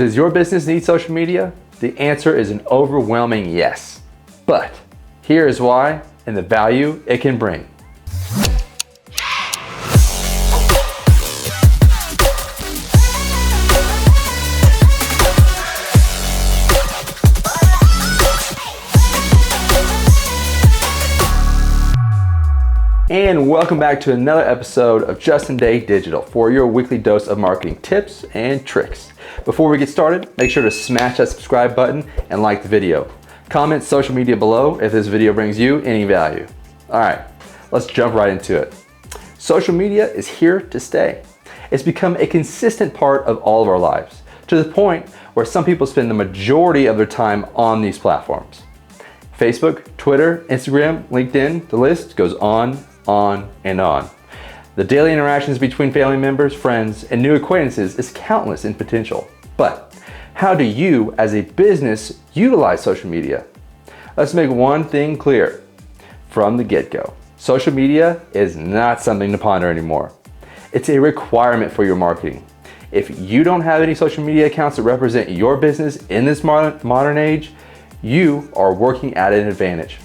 Does your business need social media? The answer is an overwhelming yes. But here is why and the value it can bring. And welcome back to another episode of Justin Day Digital for your weekly dose of marketing tips and tricks. Before we get started, make sure to smash that subscribe button and like the video. Comment social media below if this video brings you any value. All right, let's jump right into it. Social media is here to stay. It's become a consistent part of all of our lives, to the point where some people spend the majority of their time on these platforms. Facebook, Twitter, Instagram, LinkedIn, the list goes on and on. The daily interactions between family members, friends, and new acquaintances is countless in potential. But how do you, as a business, utilize social media? Let's make one thing clear from the get-go. Social media is not something to ponder anymore. It's a requirement for your marketing. If you don't have any social media accounts that represent your business in this modern age, you are working at an advantage.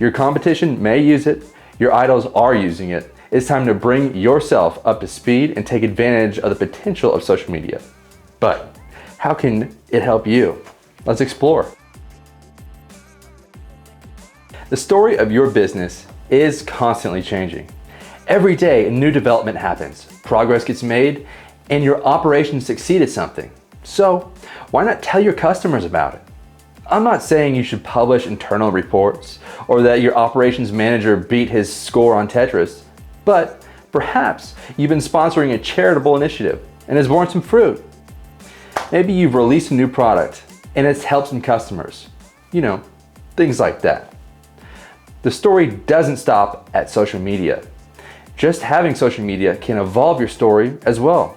Your competition may use it. Your idols are using it. It's time to bring yourself up to speed and take advantage of the potential of social media. But how can it help you? Let's explore. The story of your business is constantly changing. Every day a new development happens, progress gets made, and your operations succeed at something. So why not tell your customers about it? I'm not saying you should publish internal reports or that your operations manager beat his score on Tetris, but perhaps you've been sponsoring a charitable initiative and has borne some fruit. Maybe you've released a new product and it's helped some customers. You know, things like that. The story doesn't stop at social media. Just having social media can evolve your story as well.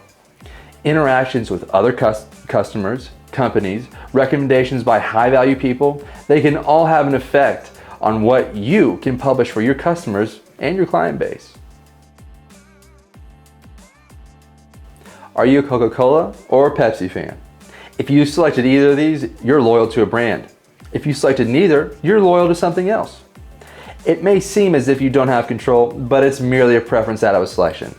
Interactions with other customers, companies, recommendations by high-value people, they can all have an effect on what you can publish for your customers and your client base. Are you a Coca-Cola or a Pepsi fan? If you selected either of these, you're loyal to a brand. If you selected neither, you're loyal to something else. It may seem as if you don't have control, but it's merely a preference out of a selection.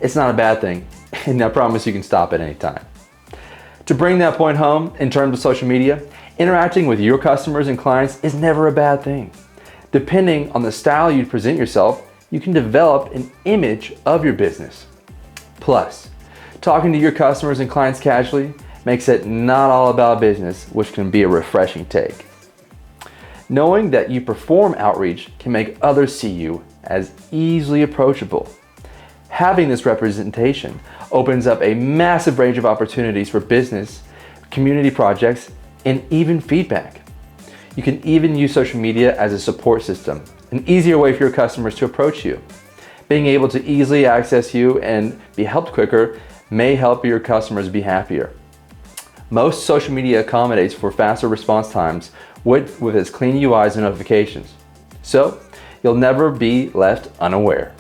It's not a bad thing, and I promise you can stop at any time. To bring that point home in terms of social media, interacting with your customers and clients is never a bad thing. Depending on the style you present yourself, you can develop an image of your business. Plus, talking to your customers and clients casually makes it not all about business, which can be a refreshing take. Knowing that you perform outreach can make others see you as easily approachable. Having this representation opens up a massive range of opportunities for business, community projects, and even feedback. You can even use social media as a support system, an easier way for your customers to approach you. Being able to easily access you and be helped quicker may help your customers be happier. Most social media accommodates for faster response times with its clean UIs and notifications. So you'll never be left unaware.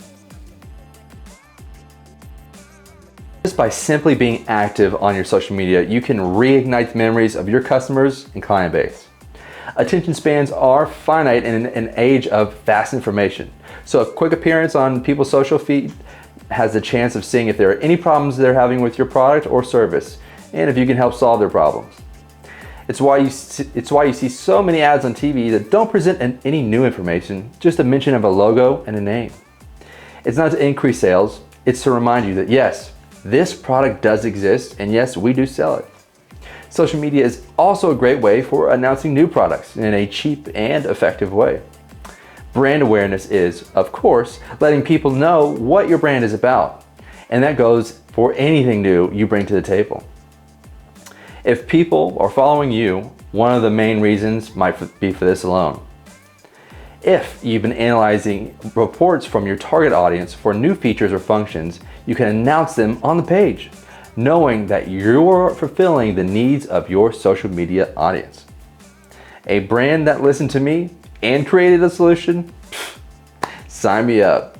Just by simply being active on your social media, you can reignite the memories of your customers and client base. Attention spans are finite in an age of fast information, so a quick appearance on people's social feed has the chance of seeing if there are any problems they're having with your product or service, and if you can help solve their problems. It's why you see so many ads on TV that don't present any new information, just a mention of a logo and a name. It's not to increase sales, it's to remind you that yes, this product does exist, and yes, we do sell it. Social media is also a great way for announcing new products in a cheap and effective way. Brand awareness is, of course, letting people know what your brand is about, and that goes for anything new you bring to the table. If people are following you, one of the main reasons might be for this alone. If you've been analyzing reports from your target audience for new features or functions, you can announce them on the page, knowing that you're fulfilling the needs of your social media audience. A brand that listened to me and created a solution? Sign me up.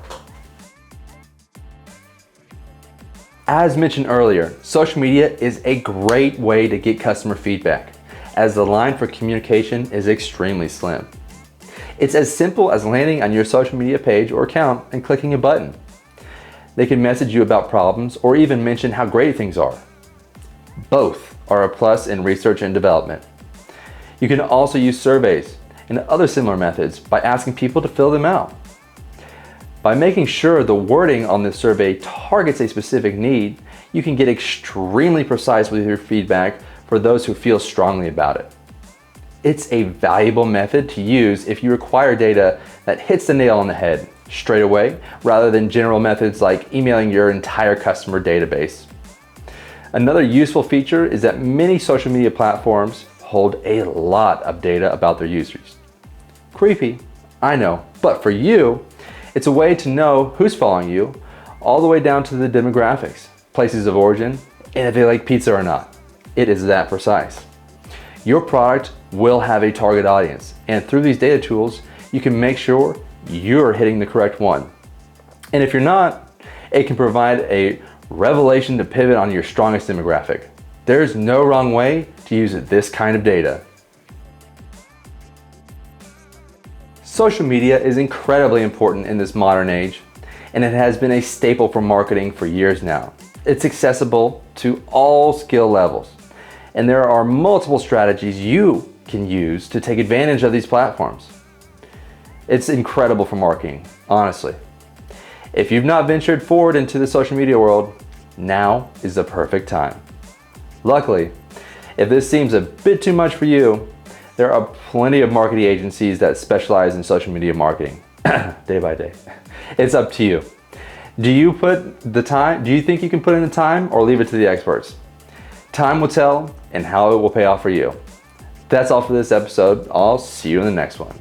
As mentioned earlier, social media is a great way to get customer feedback, as the line for communication is extremely slim. It's as simple as landing on your social media page or account and clicking a button. They can message you about problems or even mention how great things are. Both are a plus in research and development. You can also use surveys and other similar methods by asking people to fill them out. By making sure the wording on this survey targets a specific need, you can get extremely precise with your feedback for those who feel strongly about it. It's a valuable method to use if you require data that hits the nail on the head straight away, rather than general methods like emailing your entire customer database. Another useful feature is that many social media platforms hold a lot of data about their users. Creepy, I know, but for you, it's a way to know who's following you, all the way down to the demographics, places of origin, and if they like pizza or not. It is that precise. Your product will have a target audience, and through these data tools, you can make sure you're hitting the correct one. And if you're not, it can provide a revelation to pivot on your strongest demographic. There's no wrong way to use this kind of data. Social media is incredibly important in this modern age, and it has been a staple for marketing for years now. It's accessible to all skill levels, and there are multiple strategies you can use to take advantage of these platforms. It's incredible for marketing, honestly. If you've not ventured forward into the social media world, now is the perfect time. Luckily, if this seems a bit too much for you, there are plenty of marketing agencies that specialize in social media marketing, day by day. It's up to you. Do you think you can put in the time, or leave it to the experts? Time will tell and how it will pay off for you. That's all for this episode. I'll see you in the next one.